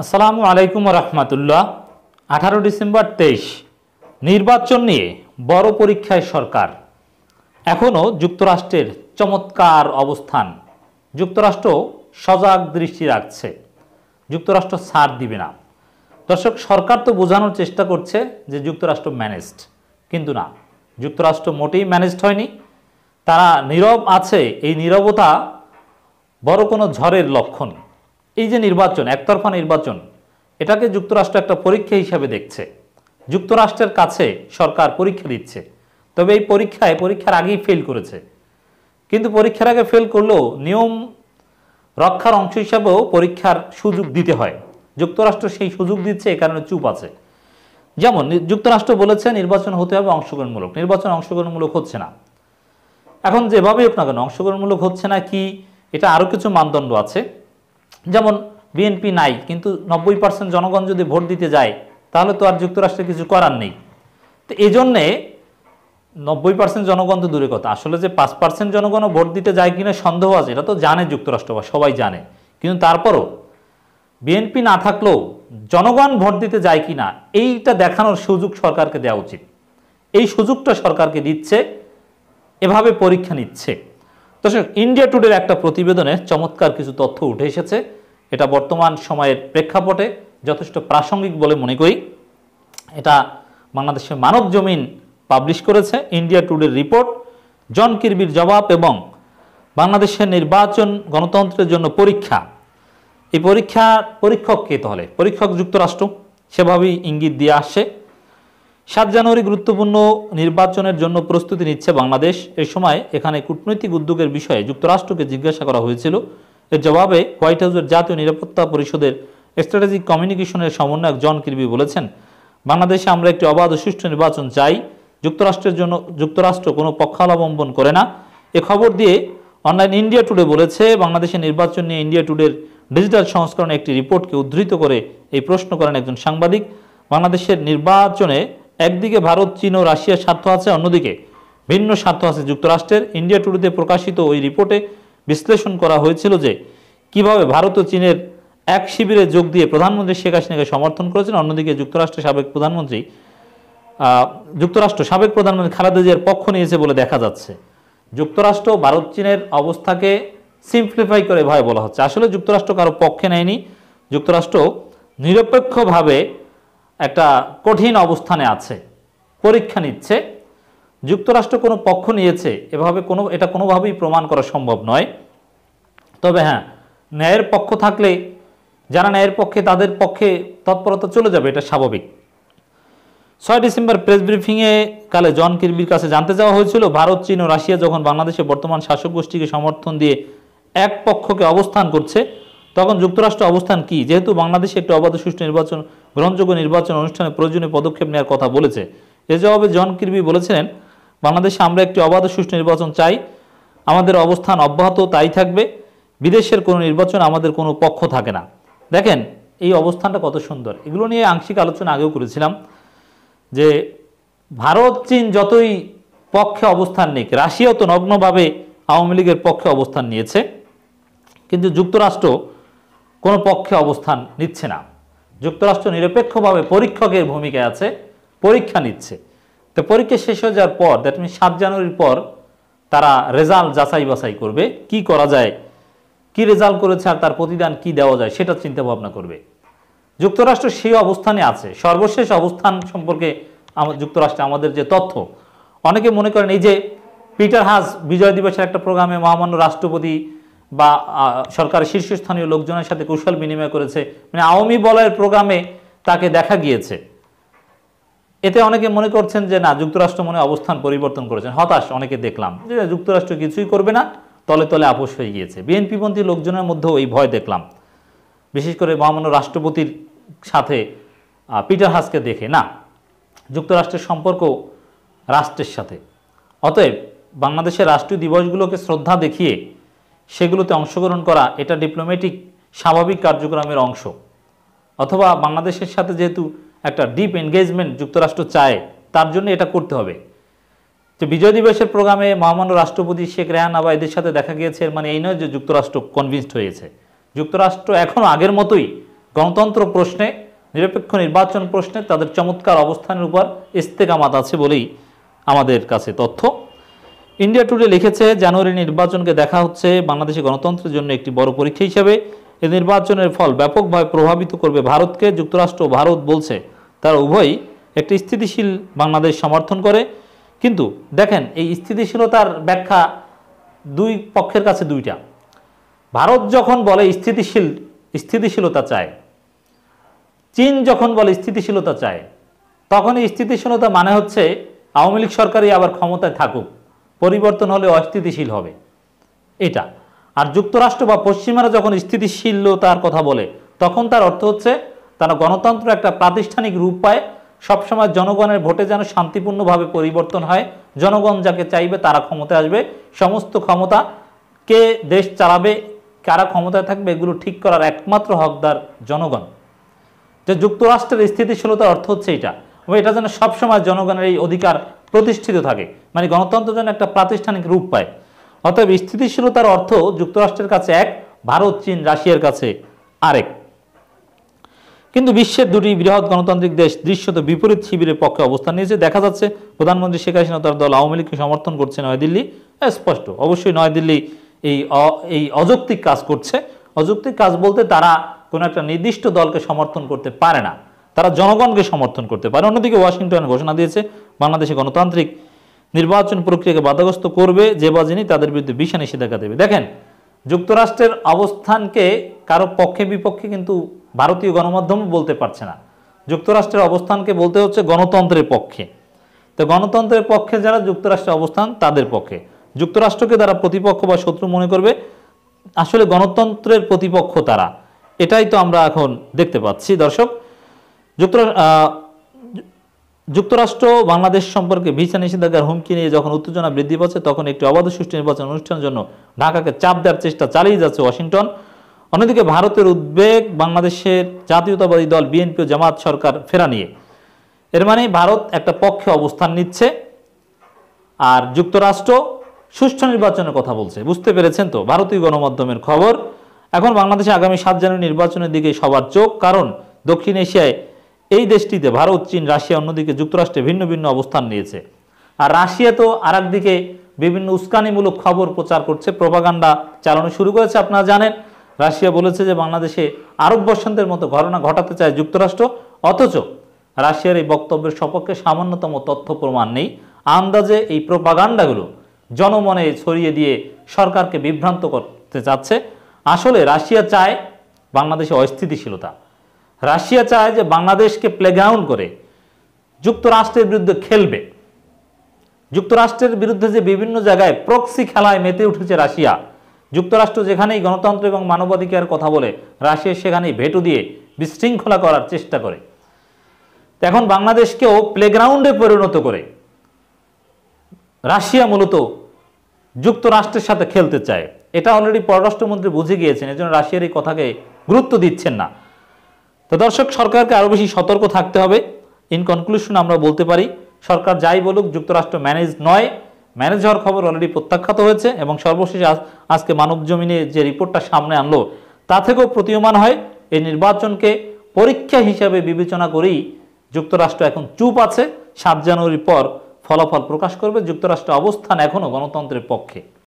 আসসালামু আলাইকুম রহমতুল্লাহ। 18 ডিসেম্বর 23 নির্বাচন নিয়ে বড় পরীক্ষায় সরকার। এখনও যুক্তরাষ্ট্রের চমৎকার অবস্থান। যুক্তরাষ্ট্র সজাগ দৃষ্টি রাখছে, যুক্তরাষ্ট্র ছাড় দিবে না। দর্শক, সরকার তো বোঝানোর চেষ্টা করছে যে যুক্তরাষ্ট্র ম্যানেজড, কিন্তু না, যুক্তরাষ্ট্র মোটেই ম্যানেজড হয়নি। তারা নীরব আছে। এই নীরবতা বড় কোনো ঝড়ের লক্ষণ। এই যে নির্বাচন, একতরফা নির্বাচন, এটাকে যুক্তরাষ্ট্র একটা পরীক্ষা হিসাবে দেখছে। যুক্তরাষ্ট্রের কাছে সরকার পরীক্ষা দিচ্ছে। তবে এই পরীক্ষার আগেই ফেল করেছে, কিন্তু পরীক্ষার আগে ফেল করলেও নিয়ম রক্ষার অংশ হিসাবেও পরীক্ষার সুযোগ দিতে হয়। যুক্তরাষ্ট্র সেই সুযোগ দিচ্ছে, এ কারণে চুপ আছে। যেমন যুক্তরাষ্ট্র বলেছে নির্বাচন হতে হবে অংশগ্রহণমূলক। নির্বাচন অংশগ্রহণমূলক হচ্ছে না। এখন যেভাবেই হোক না কেন, অংশগ্রহণমূলক হচ্ছে না কি, এটা আরও কিছু মানদণ্ড আছে। যেমন বিএনপি নাই, কিন্তু 90% জনগণ যদি ভোট দিতে যায়, তাহলে তো আর যুক্তরাষ্ট্রে কিছু করার নেই। তো এই জন্যে 90% জনগণ তো দূরে কথা, আসলে যে 5% জনগণও ভোট দিতে যায় কিনা সন্দেহ আছে, এটা তো জানে যুক্তরাষ্ট্র, বা সবাই জানে। কিন্তু তারপরও বিএনপি না থাকলেও জনগণ ভোট দিতে যায় কিনা, এইটা দেখানোর সুযোগ সরকারকে দেওয়া উচিত। এই সুযোগটা সরকারকে দিচ্ছে, এভাবে পরীক্ষা নিচ্ছে। দর্শক, ইন্ডিয়া টুডের একটা প্রতিবেদনে চমৎকার কিছু তথ্য উঠে এসেছে। এটা বর্তমান সময়ের প্রেক্ষাপটে যথেষ্ট প্রাসঙ্গিক বলে মনে করি। এটা বাংলাদেশের মানব জমিন পাবলিশ করেছে। ইন্ডিয়া টুডের রিপোর্ট, জন কির্বির জবাব এবং বাংলাদেশের নির্বাচন গণতন্ত্রের জন্য পরীক্ষা। এই পরীক্ষক কে? তাহলে পরীক্ষক যুক্তরাষ্ট্র, সেভাবেই ইঙ্গিত দিয়ে আসছে। 7 জানুয়ারি গুরুত্বপূর্ণ নির্বাচনের জন্য প্রস্তুতি নিচ্ছে বাংলাদেশ। এই সময় এখানে কূটনৈতিক উদ্যোগের বিষয়ে যুক্তরাষ্ট্রকে জিজ্ঞাসা করা হয়েছিল। এর জবাবে হোয়াইট হাউসের জাতীয় নিরাপত্তা পরিষদের স্ট্র্যাটেজিক কমিউনিকেশনের সমন্বয়ক জন কির্বি বলেছেন, বাংলাদেশে আমরা একটি অবাধ ও সুষ্ঠু নির্বাচন চাই। যুক্তরাষ্ট্র কোনো পক্ষাবলম্বন করে না। এ খবর দিয়ে অনলাইন ইন্ডিয়া টুডে বলেছে, বাংলাদেশের নির্বাচন নিয়ে ইন্ডিয়া টুডের ডিজিটাল সংস্করণে একটি রিপোর্টকে উদ্ধৃত করে এই প্রশ্ন করেন একজন সাংবাদিক। বাংলাদেশের নির্বাচনে একদিকে ভারত, চীন ও রাশিয়ার স্বার্থ আছে, অন্যদিকে ভিন্ন স্বার্থ আছে যুক্তরাষ্ট্রের। ইন্ডিয়া টুডেতে প্রকাশিত ওই রিপোর্টে বিশ্লেষণ করা হয়েছিল যে কিভাবে ভারত ও চীনের এক শিবিরে যোগ দিয়ে প্রধানমন্ত্রী শেখ হাসিনাকে সমর্থন করেছেন, অন্যদিকে যুক্তরাষ্ট্র সাবেক প্রধানমন্ত্রী খালেদা জিয়ার পক্ষ নিয়েছে বলে দেখা যাচ্ছে। যুক্তরাষ্ট্র ভারত চীনের অবস্থাকে সিম্পলিফাই করে ভয় বলা হচ্ছে। আসলে যুক্তরাষ্ট্র কারো পক্ষে নেয়নি। যুক্তরাষ্ট্র নিরপেক্ষভাবে একটা কঠিন অবস্থানে আছে, পরীক্ষা নিচ্ছে। যুক্তরাষ্ট্র কোনো পক্ষ নিয়েছে এটা কোনোভাবেই প্রমাণ করা সম্ভব নয়। তবে হ্যাঁ, ন্যায়ের পক্ষ থাকলে যারা ন্যায়ের পক্ষে, তাদের পক্ষে তৎপরতা চলে যাবে, এটা স্বাভাবিক। 6 ডিসেম্বর প্রেস ব্রিফিংয়ে কালে জন কির্বির কাছে জানতে চাওয়া হয়েছিল, ভারত, চীন ও রাশিয়া যখন বাংলাদেশে বর্তমান শাসক গোষ্ঠীকে সমর্থন দিয়ে এক পক্ষকে অবস্থান করছে, তখন যুক্তরাষ্ট্র অবস্থান কি? যেহেতু বাংলাদেশে একটি অবাধ সুষ্ঠু নির্বাচন, গ্রহণযোগ্য নির্বাচন অনুষ্ঠানে প্রয়োজনীয় পদক্ষেপ নেওয়ার কথা বলেছে। এ জবাবে জন কির্বি বলেছিলেন, বাংলাদেশে আমরা একটি অবাধ সুষ্ঠু নির্বাচন চাই, আমাদের অবস্থান অব্যাহত তাই থাকবে। বিদেশের কোনো নির্বাচন আমাদের কোনো পক্ষ থাকে না। দেখেন এই অবস্থানটা কত সুন্দর। এগুলো নিয়ে আংশিক আলোচনা আগেও করেছিলাম যে ভারত, চীন যতই পক্ষে অবস্থান নিক, রাশিয়াও তো নগ্নভাবে আওয়ামী লীগের পক্ষে অবস্থান নিয়েছে, কিন্তু যুক্তরাষ্ট্র কোনো পক্ষে অবস্থান নিচ্ছে না। যুক্তরাষ্ট্র নিরপেক্ষভাবে পরীক্ষকের ভূমিকায় আছে, পরীক্ষা নিচ্ছে। তো পরীক্ষা শেষ হয়ে যাওয়ার পর, দ্যাট মিনস 7 জানুয়ারির পর তারা রেজাল্ট যাচাই বাছাই করবে, কি করা যায়, কি রেজাল্ট করেছে আর তার প্রতিদান কি দেওয়া যায়, সেটা চিন্তা ভাবনা করবে। যুক্তরাষ্ট্র সেই অবস্থানে আছে। সর্বশেষ অবস্থান সম্পর্কে যুক্তরাষ্ট্রে আমাদের যে তথ্য, অনেকে মনে করেন এই যে পিটার হাস বিজয় দিবসের একটা প্রোগ্রামে মহামান্য রাষ্ট্রপতি বা সরকারের শীর্ষস্থানীয় লোকজনের সাথে কৌশল বিনিময় করেছে, মানে আওয়ামী বলয়ের প্রোগ্রামে তাকে দেখা গিয়েছে। এতে অনেকে মনে করছেন যে না, যুক্তরাষ্ট্র মনে অবস্থান পরিবর্তন করেছেন। হতাশ অনেকে দেখলাম যে যুক্তরাষ্ট্র কিছুই করবে না, তলে তলে আপোষ হয়ে গিয়েছে। বিএনপিপন্থী লোকজনের মধ্যেও এই ভয় দেখলাম, বিশেষ করে মহামান্য রাষ্ট্রপতির সাথে পিটার হাসকে দেখে। না, যুক্তরাষ্ট্রের সম্পর্ক রাষ্ট্রের সাথে। অতএব বাংলাদেশের রাষ্ট্রীয় দিবসগুলোকে শ্রদ্ধা দেখিয়ে সেগুলোতে অংশগ্রহণ করা, এটা ডিপ্লোম্যাটিক স্বাভাবিক কার্যক্রমের অংশ। অথবা বাংলাদেশের সাথে যেহেতু একটা ডিপ এনগেজমেন্ট যুক্তরাষ্ট্র চায়, তার জন্য এটা করতে হবে। যে বিজয় দিবসের প্রোগ্রামে মহামান্য রাষ্ট্রপতি শেখ রেহান আবা এদের সাথে দেখা গিয়েছে, মানে এই নয় যে যুক্তরাষ্ট্র কনভিন্সড হয়েছে। যুক্তরাষ্ট্র এখনও আগের মতোই গণতন্ত্র প্রশ্নে, নিরপেক্ষ নির্বাচন প্রশ্নে তাদের চমৎকার অবস্থানের উপর ইস্তেকামাত আছে বলেই আমাদের কাছে তথ্য। ইন্ডিয়া টুডে লিখেছে, জানুয়ারি নির্বাচনকে দেখা হচ্ছে বাংলাদেশের গণতন্ত্রের জন্য একটি বড় পরীক্ষা হিসেবে। এই নির্বাচনের ফল ব্যাপকভাবে প্রভাবিত করবে ভারতকে। যুক্তরাষ্ট্র ও ভারত বলছে তারা উভয়ই একটি স্থিতিশীল বাংলাদেশ সমর্থন করে। কিন্তু দেখেন, এই স্থিতিশীলতার ব্যাখ্যা দুই পক্ষের কাছে দুইটা। ভারত যখন বলে স্থিতিশীলতা চায়, চীন যখন বলে স্থিতিশীলতা চায়, তখন এই স্থিতিশীলতা মানে হচ্ছে আওয়ামী লীগ সরকারই আবার ক্ষমতায় থাকুক, পরিবর্তন হলে অস্থিতিশীল হবে, এটা। আর যুক্তরাষ্ট্র বা পশ্চিমারা যখন স্থিতিশীলতার কথা বলে, তখন তার অর্থ হচ্ছে তারা গণতন্ত্র একটা প্রাতিষ্ঠানিক রূপ পায়, সবসময় জনগণের ভোটে যেন শান্তিপূর্ণভাবে পরিবর্তন হয়, জনগণ যাকে চাইবে তারা ক্ষমতায় আসবে, সমস্ত ক্ষমতা কে দেশ চালাবে, কারা ক্ষমতায় থাকবে, এগুলো ঠিক করার একমাত্র হকদার জনগণ। যে যুক্তরাষ্ট্রের স্থিতিশীলতার অর্থ হচ্ছে এটা, এটা যেন সবসময় জনগণের এই অধিকার প্রতিষ্ঠিত থাকে, মানে গণতন্ত্র যেন একটা প্রাতিষ্ঠানিক রূপ পায়। অতএব স্থিতিশীলতার অর্থ যুক্তরাষ্ট্রের কাছে এক, ভারত, চীন, রাশিয়ার কাছে আরেক। কিন্তু বিশ্বের দুটি বৃহৎ গণতান্ত্রিক দেশ দৃশ্যত বিপরীত শিবিরের পক্ষে অবস্থান নিয়েছে। দেখা যাচ্ছে প্রধানমন্ত্রী শেখ হাসিনা তার দল আওয়ামী লীগকে সমর্থন করছে নয়াদিল্লি, স্পষ্ট। অবশ্যই নয়াদিল্লি এই অযৌক্তিক কাজ করছে। অযৌক্তিক কাজ বলতে তারা কোনো একটা নির্দিষ্ট দলকে সমর্থন করতে পারে না, তারা জনগণকে সমর্থন করতে পারে। অন্যদিকে ওয়াশিংটন ঘোষণা দিয়েছে বাংলাদেশে গণতান্ত্রিক নির্বাচন প্রক্রিয়াকে বাধাগ্রস্ত করবে যে বা যিনি, তাদের বিরুদ্ধে ভিসা নিষেধাজ্ঞা দেবে। দেখেন, যুক্তরাষ্ট্রের অবস্থানকে কারো পক্ষে বিপক্ষে কিন্তু ভারতীয় গণমাধ্যম বলতে পারছে না। যুক্তরাষ্ট্রের অবস্থানকে বলতে হচ্ছে গণতন্ত্রের পক্ষে। তো গণতন্ত্রের পক্ষে যারা যুক্তরাষ্ট্রের অবস্থান, তাদের পক্ষে। যুক্তরাষ্ট্রকে তারা প্রতিপক্ষ বা শত্রু মনে করবে, আসলে গণতন্ত্রের প্রতিপক্ষ তারা, এটাই তো আমরা এখন দেখতে পাচ্ছি। দর্শক, যুক্তরাষ্ট্র বাংলাদেশ সম্পর্কে ভিসা নিষেধাজ্ঞার হুমকি নিয়ে যখন উত্তেজনা বৃদ্ধি পাচ্ছে, তখন একটি অবাধ সুষ্ঠু নির্বাচন অনুষ্ঠানের জন্য ঢাকাকে চাপ দেওয়ার চেষ্টা চালিয়ে যাচ্ছে ওয়াশিংটন। অন্যদিকে ভারতের উদ্বেগ বাংলাদেশের জাতীয়তাবাদী দল বিএনপি ও জামাত সরকার ফেরা নিয়ে। এর মানে ভারত একটা পক্ষে অবস্থান নিচ্ছে, আর যুক্তরাষ্ট্র সুষ্ঠু নির্বাচনের কথা বলছে। বুঝতে পেরেছেন তো ভারতীয় গণমাধ্যমের খবর। এখন বাংলাদেশে আগামী 7 জানুয়ারি নির্বাচনের দিকে সবার চোখ, কারণ দক্ষিণ এশিয়ায় এই দেশটিতে ভারত, চীন, রাশিয়া, অন্যদিকে যুক্তরাষ্ট্রে ভিন্ন ভিন্ন অবস্থান নিয়েছে। আর রাশিয়া তো আর একদিকে বিভিন্ন উস্কানিমূলক খবর প্রচার করছে, প্রোপাগান্ডা চালানো শুরু করেছে। আপনারা জানেন, রাশিয়া বলেছে যে বাংলাদেশে আরব বসন্তের মতো ঘটনা ঘটাতে চায় যুক্তরাষ্ট্র, অথচ রাশিয়ার এই বক্তব্যের সপক্ষে সামান্যতম তথ্য প্রমাণ নেই। আন্দাজে এই প্রোপাগান্ডাগুলো জনমনে ছড়িয়ে দিয়ে সরকারকে বিভ্রান্ত করতে চাচ্ছে। আসলে রাশিয়া চায় বাংলাদেশে অস্থিতিশীলতা, রাশিয়া চায় যে বাংলাদেশকে প্লেগ্রাউন্ড করে যুক্তরাষ্ট্রের বিরুদ্ধে খেলবে। যুক্তরাষ্ট্রের বিরুদ্ধে যে বিভিন্ন জায়গায় প্রক্সি খেলায় মেতে উঠেছে রাশিয়া, যুক্তরাষ্ট্র যেখানেই গণতন্ত্র এবং মানবাধিকার কথা বলে, রাশিয়া সেখানেই ভেটো দিয়ে বিশৃঙ্খলা করার চেষ্টা করে। এখন বাংলাদেশকেও প্লেগ্রাউন্ডে পরিণত করে রাশিয়া মূলত যুক্তরাষ্ট্রের সাথে খেলতে চায়। এটা অলরেডি পররাষ্ট্রমন্ত্রী বুঝে গিয়েছেন, এজন্য রাশিয়ার এই কথাকে গুরুত্ব দিচ্ছেন না। তো দর্শক, সরকারকে আরও বেশি সতর্ক থাকতে হবে। ইন কনক্লুশন আমরা বলতে পারি, সরকার যাই বলুক, যুক্তরাষ্ট্র ম্যানেজ নয়, ম্যানেজ হওয়ার খবর অলরেডি প্রত্যাখ্যাত হয়েছে। এবং সর্বশেষে আজকে মানব জমিনে যে রিপোর্টটা সামনে আনলো, তা থেকেও প্রতীয়মান হয় এই নির্বাচনকে পরীক্ষা হিসাবে বিবেচনা করেই যুক্তরাষ্ট্র এখন চুপ আছে। 7 জানুয়ারির পর ফলাফল প্রকাশ করবে। যুক্তরাষ্ট্রের অবস্থান এখনও গণতন্ত্রের পক্ষে।